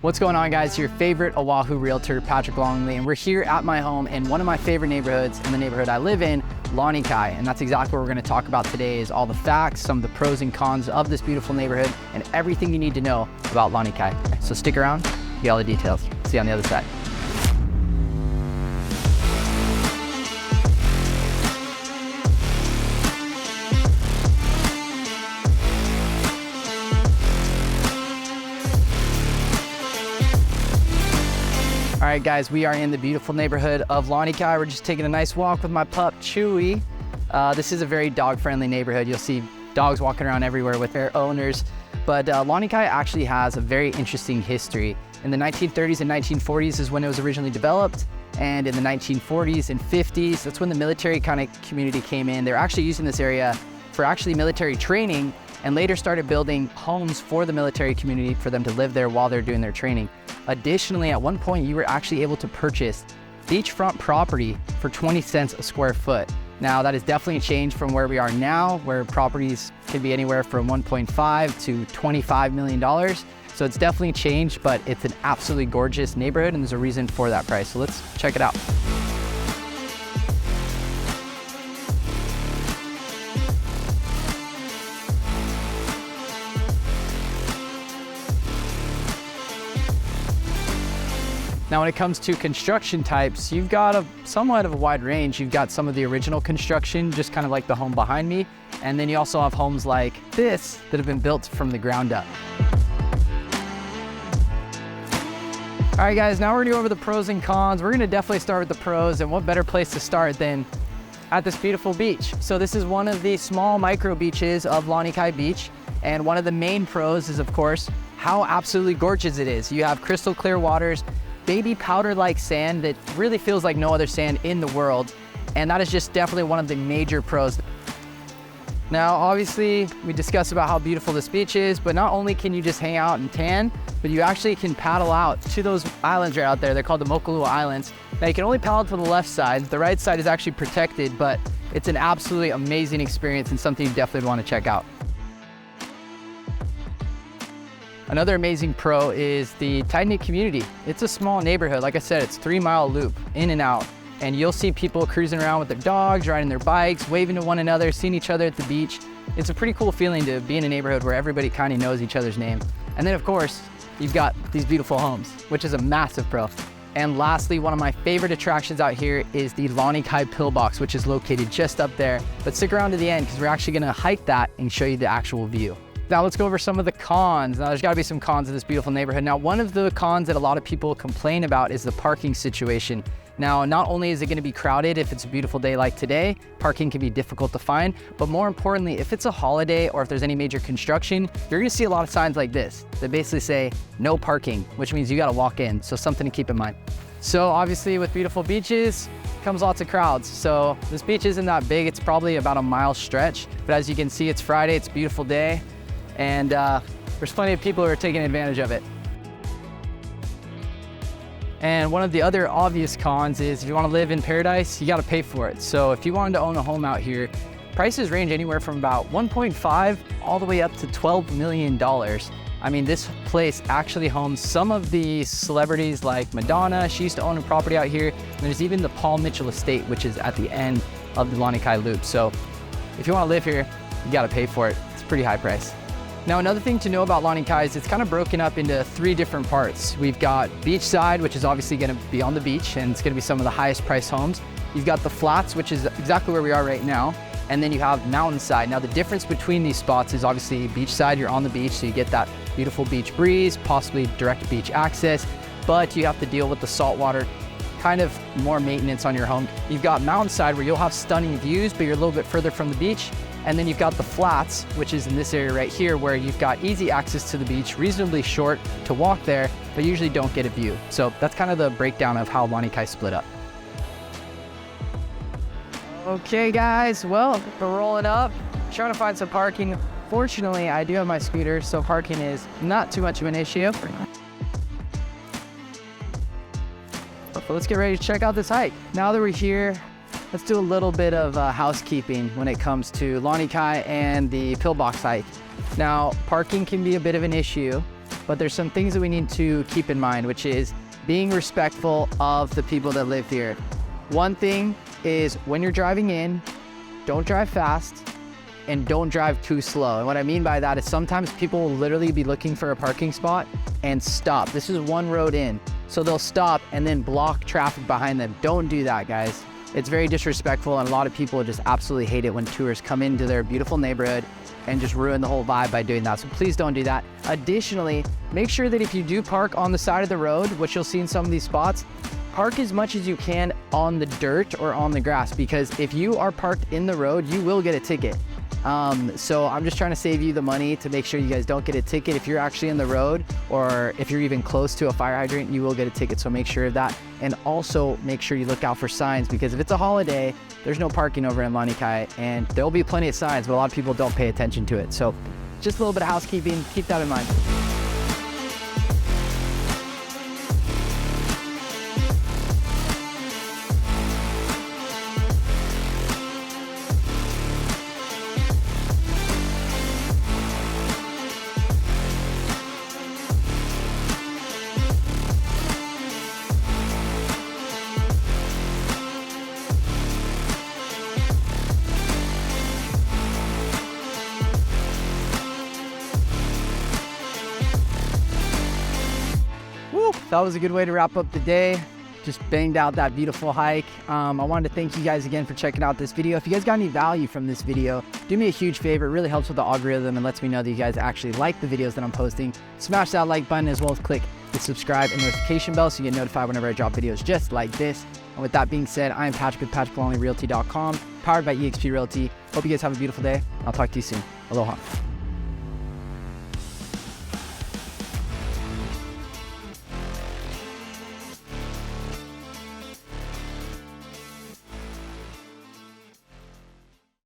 What's going on, guys? Your favorite Oahu realtor, Patrick Longley, and we're here at my home in one of my favorite neighborhoods in the neighborhood I live in, Lanikai. And that's exactly what we're going to talk about today, is all the facts, some of the pros and cons of this beautiful neighborhood, and everything you need to know about Lanikai. So stick around, get all the details. See you on the other side. All right, guys, we are in the beautiful neighborhood of Lanikai. We're just taking a nice walk with my pup, Chewy. This is a very dog-friendly neighborhood. You'll see dogs walking around everywhere with their owners. But Lanikai actually has a very interesting history. In the 1930s and 1940s is when it was originally developed. And in the 1940s and 50s, that's when the military kind of community came in. They're actually using this area for actually military training, and later started building homes for the military community for them to live there while they're doing their training. Additionally, at one point, you were actually able to purchase beachfront property for 20 cents a square foot. Now, that has definitely changed from where we are now, where properties can be anywhere from $1.5 to $25 million. So it's definitely changed, but it's an absolutely gorgeous neighborhood, and there's a reason for that price. So let's check it out. Now, when it comes to construction types, you've got somewhat of a wide range. You've got some of the original construction, just kind of like the home behind me. And then you also have homes like this that have been built from the ground up. All right, guys, now we're gonna go over the pros and cons. We're gonna definitely start with the pros, and what better place to start than at this beautiful beach. So this is one of the small micro beaches of Lanikai Beach. And one of the main pros is, of course, how absolutely gorgeous it is. You have crystal clear waters, baby powder-like sand that really feels like no other sand in the world. And that is just definitely one of the major pros. Now, obviously, we discussed about how beautiful this beach is, but not only can you just hang out and tan, but you actually can paddle out to those islands right out there. They're called the Mokulua Islands. Now, you can only paddle to the left side. The right side is actually protected, but it's an absolutely amazing experience and something you definitely want to check out. Another amazing pro is the tight-knit community. It's a small neighborhood. Like I said, it's 3-mile loop in and out. And you'll see people cruising around with their dogs, riding their bikes, waving to one another, seeing each other at the beach. It's a pretty cool feeling to be in a neighborhood where everybody kind of knows each other's name. And then, of course, you've got these beautiful homes, which is a massive pro. And lastly, one of my favorite attractions out here is the Lanikai PillBox, which is located just up there. But stick around to the end, because we're actually gonna hike that and show you the actual view. Now let's go over some of the cons. Now, there's gotta be some cons of this beautiful neighborhood. Now, one of the cons that a lot of people complain about is the parking situation. Now, not only is it gonna be crowded if it's a beautiful day like today, parking can be difficult to find, but more importantly, if it's a holiday or if there's any major construction, you're gonna see a lot of signs like this that basically say no parking, which means you gotta walk in. So something to keep in mind. So obviously, with beautiful beaches comes lots of crowds. So this beach isn't that big. It's probably about a mile stretch, but as you can see, it's Friday, it's a beautiful day. And there's plenty of people who are taking advantage of it. And one of the other obvious cons is if you want to live in paradise, you got to pay for it. So if you wanted to own a home out here, prices range anywhere from about 1.5 all the way up to $12 million. I mean, this place actually homes some of the celebrities like Madonna. She used to own a property out here. And there's even the Paul Mitchell estate, which is at the end of the Lanikai Loop. So if you want to live here, you got to pay for it. It's a pretty high price. Now, another thing to know about Lanikai is it's kind of broken up into 3 different parts. We've got beachside, which is obviously going to be on the beach, and it's going to be some of the highest priced homes. You've got the flats, which is exactly where we are right now. And then you have mountainside. Now, the difference between these spots is obviously beachside, you're on the beach, so you get that beautiful beach breeze, possibly direct beach access, but you have to deal with the saltwater, kind of more maintenance on your home. You've got mountainside where you'll have stunning views, but you're a little bit further from the beach. And then you've got the flats, which is in this area right here, where you've got easy access to the beach, reasonably short to walk there, but usually don't get a view. So that's kind of the breakdown of how Lanikai split up. Okay, guys, well, we're rolling up, trying to find some parking. Fortunately, I do have my scooter, so parking is not too much of an issue. But let's get ready to check out this hike. Now that we're here, let's do a little bit of housekeeping when it comes to Lanikai and the PillBox hike. Now, parking can be a bit of an issue. but there's some things that we need to keep in mind, which is being respectful of the people that live here. One thing is when you're driving in, don't drive fast and don't drive too slow. And what I mean by that is sometimes people will literally be looking for a parking spot and stop. This is one road in, so they'll stop and then block traffic behind them. Don't do that, guys. It's very disrespectful, and a lot of people just absolutely hate it when tourists come into their beautiful neighborhood and just ruin the whole vibe by doing that. So please don't do that. Additionally, make sure that if you do park on the side of the road, which you'll see in some of these spots, park as much as you can on the dirt or on the grass, because if you are parked in the road, you will get a ticket. So I'm just trying to save you the money to make sure you guys don't get a ticket. If you're actually in the road, or if you're even close to a fire hydrant, you will get a ticket. So make sure of that. And also make sure you look out for signs, because if it's a holiday, there's no parking over in Lanikai, and there'll be plenty of signs, but a lot of people don't pay attention to it. So just a little bit of housekeeping, keep that in mind. That was a good way to wrap up the day. Just banged out that beautiful hike. I wanted to thank you guys again for checking out this video. If you guys got any value from this video, do me a huge favor. It really helps with the algorithm and lets me know that you guys actually like the videos that I'm posting. Smash that like button, as well as click the subscribe and notification bell so you get notified whenever I drop videos just like this. And with that being said, I am Patrick with PatrickPoloniRealty.com, powered by eXp Realty. Hope you guys have a beautiful day. I'll talk to you soon. Aloha.